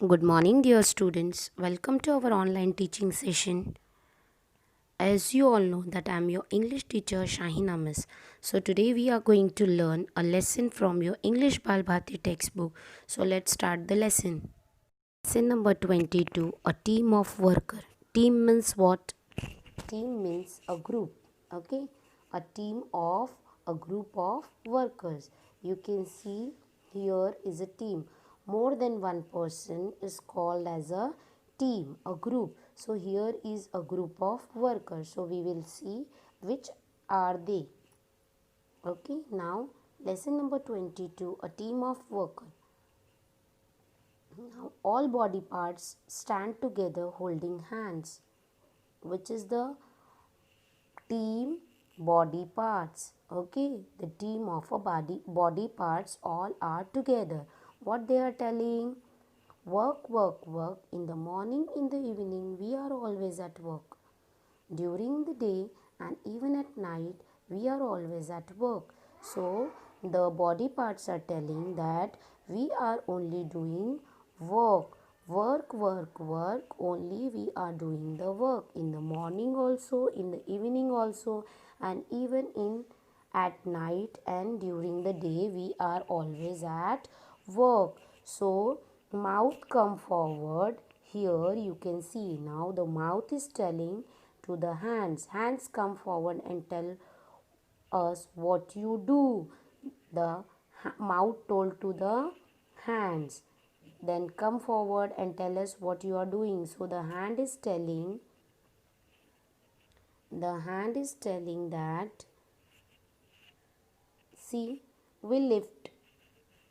Good morning, dear students. Welcome to our online teaching session. As you all know that I am your English teacher Shahina Miss. So today we are going to learn a lesson from your English Balbhati textbook. So let's start the lesson. Lesson number 22, a team of worker. Team means what? Team means a group. Okay? A team of a group of workers. You can see here is a team. More than one person is called as a team, a group. So here is a group of workers. So we will see which are they. Okay, now lesson number 22, a team of workers. Now all body parts stand together holding hands, which is the team body parts. Okay, the team of a body parts all are together. What they are telling? Work, work, work. In the morning, in the evening, we are always at work. During the day and even at night, we are always at work. So the body parts are telling that we are only doing work. Work, work, work. Only we are doing the work in the morning also, in the evening also, and even in at night and during the day we are always at work. So mouth come forward. Here you can see now the mouth is telling to the hands come forward and tell us what you do. The mouth told to the hands, then come forward and tell us what you are doing. So the hand is telling that, see, we lift,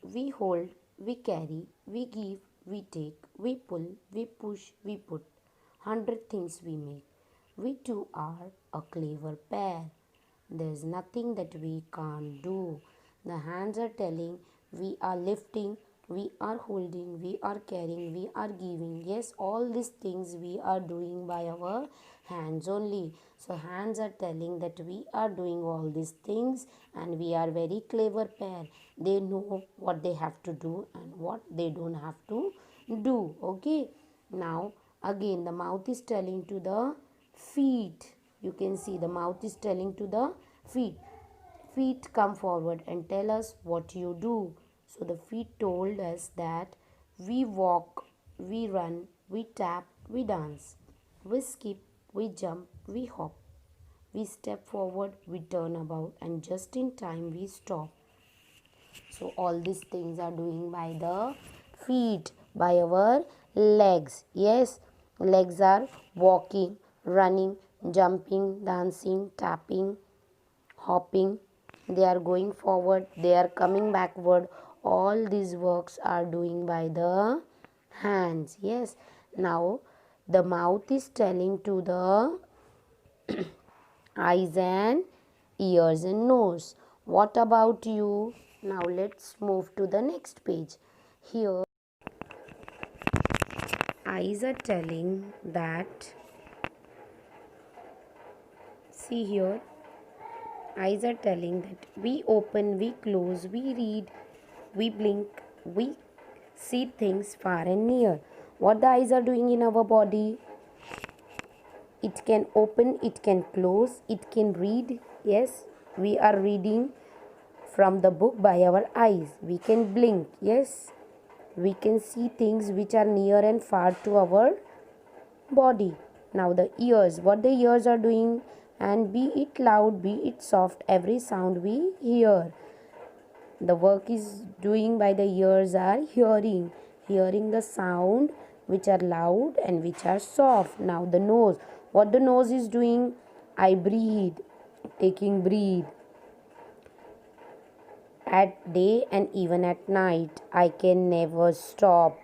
we hold, we carry, we give, we take, we pull, we push, we put. 100 things we make. We two are a clever pair. There's nothing that we can't do. The hands are telling we are lifting, we are holding, we are carrying, we are giving. Yes, all these things we are doing by our hands only. So hands are telling that we are doing all these things and we are very clever pair. They know what they have to do and what they don't have to do. Okay. Now again the mouth is telling to the feet. You can see the mouth is telling to the feet. Feet come forward and tell us what you do. So the feet told us that we walk, we run, we tap, we dance, we skip, we jump, we hop, we step forward, we turn about, and just in time we stop. So all these things are doing by the feet, by our legs. Yes, legs are walking, running, jumping, dancing, tapping, hopping. They are going forward, they are coming backward. All these works are doing by the hands. Yes, now the mouth is telling to the eyes and ears and nose. What about you? Now let's move to the next page. Here eyes are telling that, see here, eyes are telling that we open, we close, we read, we blink, we see things far and near. What the eyes are doing in our body? It can open, it can close, it can read. Yes, we are reading from the book by our eyes. We can blink. Yes, we can see things which are near and far to our body. Now the ears, what the ears are doing, and be it loud, be it soft, every sound we hear. The work is doing by the ears are hearing the sound which are loud and which are soft. Now the nose, what the nose is doing? I breathe, taking breathe at day and even at night. I can never stop.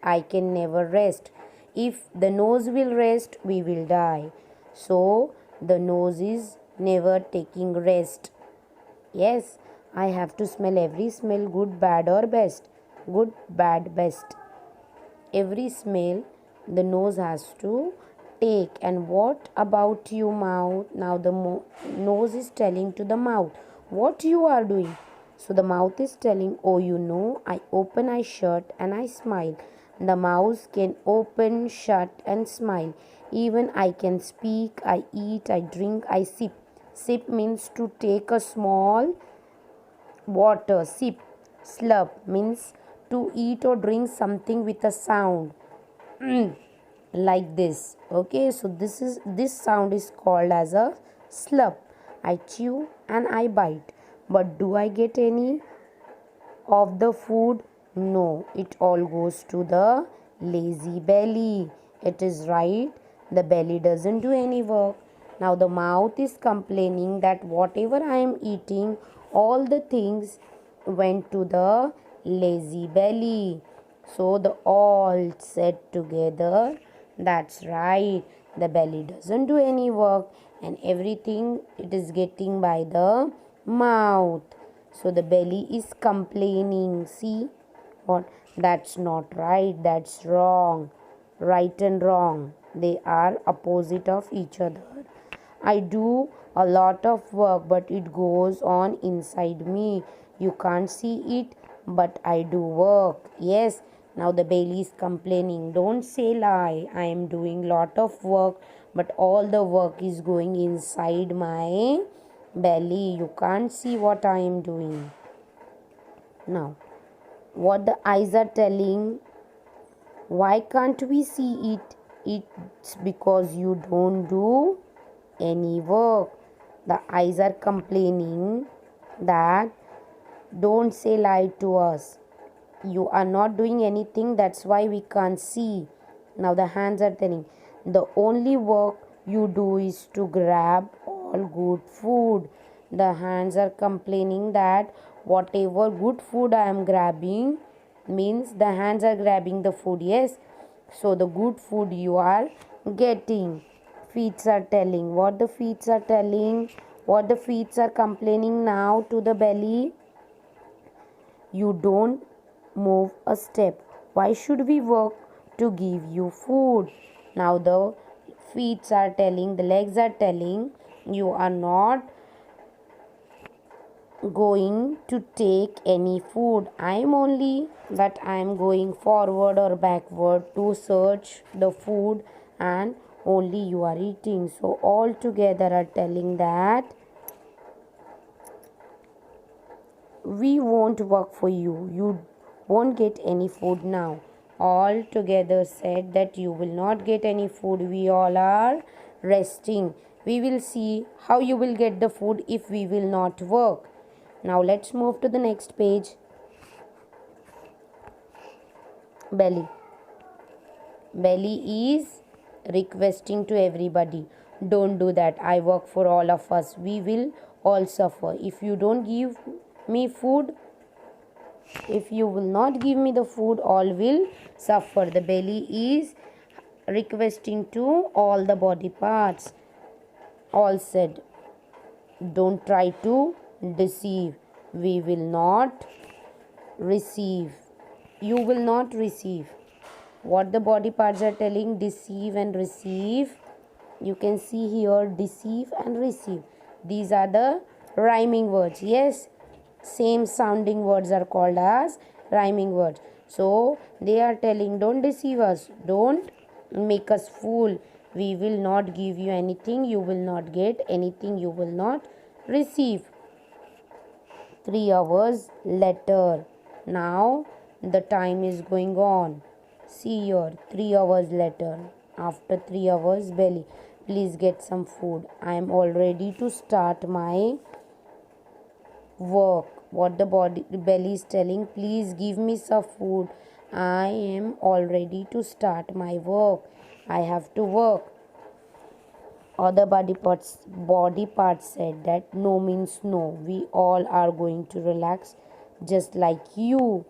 I can never rest. If the nose will rest, we will die. So the nose is never taking rest. Yes, I have to smell every smell, good, bad, or best. Good, bad, best. Every smell the nose has to take. And what about you, mouth? Now the nose is telling to the mouth what you are doing. So the mouth is telling, oh, you know, I open, I shut, and I smile. The mouth can open, shut, and smile. Even I can speak, I eat, I drink, I sip. Sip means to take a small water. Sip. Slurp means to eat or drink something with a sound. Like this. Okay, so this sound is called as a slurp. I chew and I bite. But do I get any of the food? No, it all goes to the lazy belly. It is right. The belly doesn't do any work. Now the mouth is complaining that whatever I am eating, all the things went to the lazy belly. So the all said together, that's right. The belly doesn't do any work and everything it is getting by the mouth. So the belly is complaining. See what? That's not right. That's wrong. Right and wrong. They are opposite of each other. I do a lot of work, but it goes on inside me. You can't see it, but I do work. Yes, now the belly is complaining. Don't say lie. I am doing lot of work, but all the work is going inside my belly. You can't see what I am doing. Now, what the eyes are telling, why can't we see it? It's because you don't do any work. The eyes are complaining that don't say lie to us. You are not doing anything, that's why we can't see. Now the hands are telling the only work you do is to grab all good food. The hands are complaining that whatever good food I am grabbing means the hands are grabbing the food. Yes, so the good food you are getting. Feet are telling what the feet are telling, what the feet are complaining now to the belly. You don't move a step. Why should we work to give you food? Now the feet are telling, the legs are telling, you are not going to take any food. I am only that I am going forward or backward to search the food and only you are eating. So all together are telling that we won't work for you. You won't get any food now. All together said that you will not get any food. We all are resting. We will see how you will get the food if we will not work. Now let's move to the next page. Belly. Belly is requesting to everybody, don't do that. I work for all of us. We will all suffer. If you don't give me food, if you will not give me the food, all will suffer. The belly is requesting to all the body parts. All said, don't try to deceive. We will not receive. You will not receive. What the body parts are telling, deceive and receive. You can see here, deceive and receive. These are the rhyming words. Yes, same sounding words are called as rhyming words. So they are telling, don't deceive us, don't make us fool. We will not give you anything, you will not get anything, you will not receive. 3 hours later. Now the time is going on. See here, 3 hours later. After 3 hours, belly, please get some food. I am all ready to start my work. What the belly is telling, please give me some food. I am all ready to start my work. I have to work. Other body parts said that no means no. We all are going to relax just like you.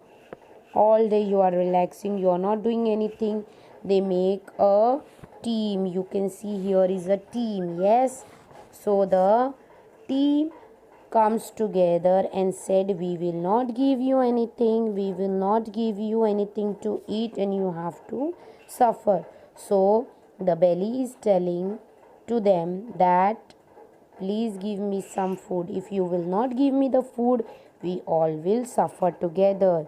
All day you are relaxing, you are not doing anything. They make a team. You can see here is a team. Yes, so the team comes together and said, we will not give you anything, we will not give you anything to eat and you have to suffer. So the belly is telling to them that please give me some food. If you will not give me the food, we all will suffer together.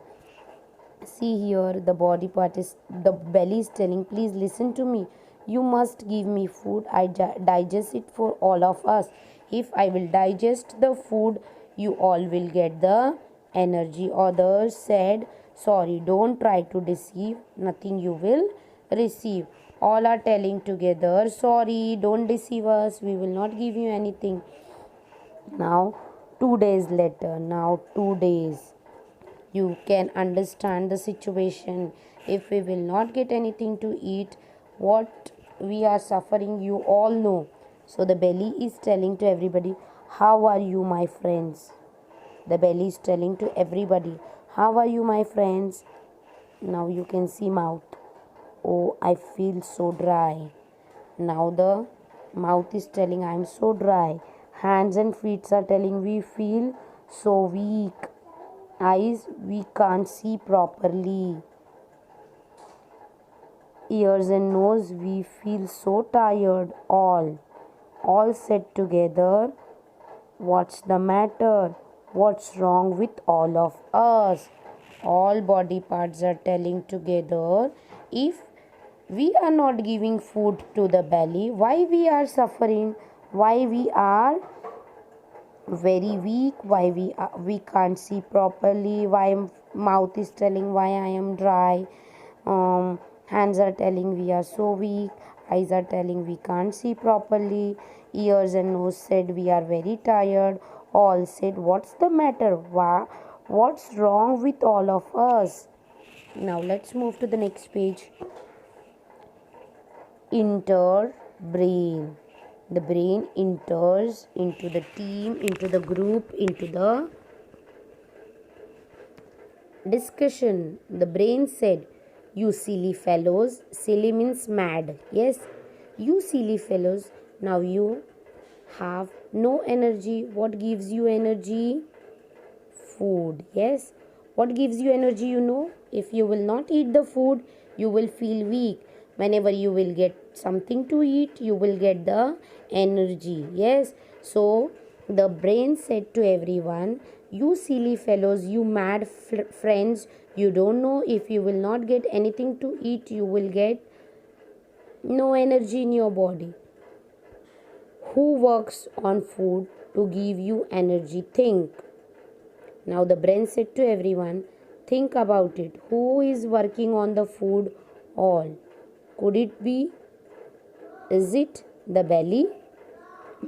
See here, the body part is the belly is telling, please listen to me. You must give me food. I digest it for all of us. If I will digest the food, you all will get the energy. Others said, sorry, don't try to deceive. Nothing you will receive. All are telling together, sorry, don't deceive us. We will not give you anything. Now, 2 days later, now 2 days you can understand the situation. If we will not get anything to eat, what we are suffering, you all know. So the belly is telling to everybody, how are you, my friends? The belly is telling to everybody, how are you, my friends? Now you can see mouth. Oh, I feel so dry. Now the mouth is telling, I am so dry. Hands and feet are telling, we feel so weak. Eyes, we can't see properly. Ears and nose, we feel so tired. All said together, what's the matter? What's wrong with all of us? All body parts are telling together, if we are not giving food to the belly, why we are suffering? Why we are very weak? Why we can't see properly? Why mouth is telling, why I am dry? Hands are telling, we are so weak. Eyes are telling, we can't see properly. Ears and nose said, we are very tired. All said, what's the matter? What's wrong with all of us? Now let's move to the next page. Enter brain. The brain enters into the team, into the group, into the discussion. The brain said, you silly fellows. Silly means mad. Yes, you silly fellows. Now you have no energy. What gives you energy? Food. Yes, what gives you energy? If you will not eat the food, you will feel weak. Whenever you will get something to eat, you will get the energy. Yes, so the brain said to everyone, you silly fellows, you mad friends, you don't know, if you will not get anything to eat, you will get no energy in your body. Who works on food to give you energy? Think. Now the brain said to everyone, think about it. Who is working on the food? All. Could it be? Is it the belly?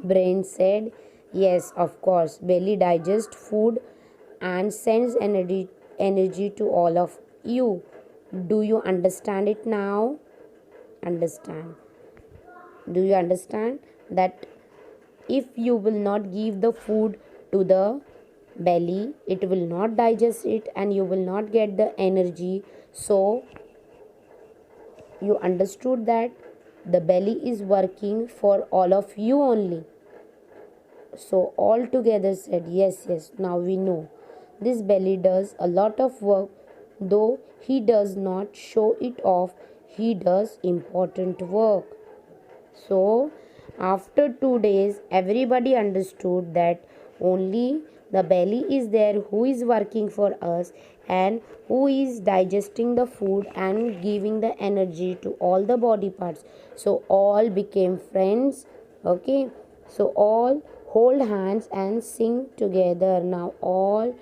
Brain said, yes, of course. Belly digests food and sends energy to all of you. Do you understand it now? Understand. Do you understand that if you will not give the food to the belly, it will not digest it and you will not get the energy? So you understood that the belly is working for all of you only. So all together said, yes, now we know. This belly does a lot of work, though he does not show it off, he does important work. So after 2 days, everybody understood that only the belly is there who is working for us and who is digesting the food and giving the energy to all the body parts. So all became friends. Okay, so all hold hands and sing together. Now all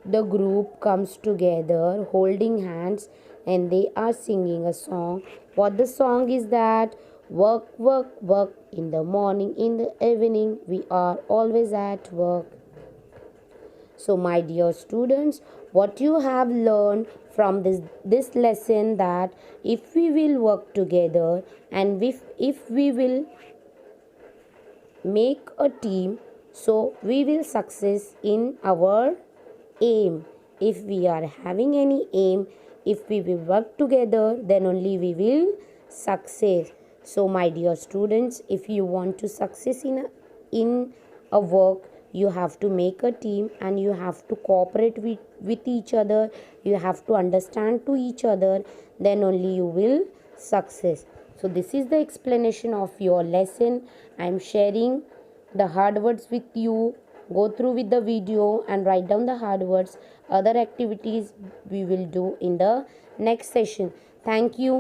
the group comes together holding hands and they are singing a song. What the song is that? Work, work, work. In the morning, in the evening, we are always at work. So my dear students, what you have learned from this lesson, that if we will work together and if we will make a team, so we will success in our aim. If we are having any aim, if we will work together, then only we will success. So my dear students, if you want to success in a work, you have to make a team and you have to cooperate with each other. You have to understand to each other, then only you will success. So this is the explanation of your lesson. I am sharing the hard words with you. Go through with the video and write down the hard words. Other activities we will do in the next session. Thank you.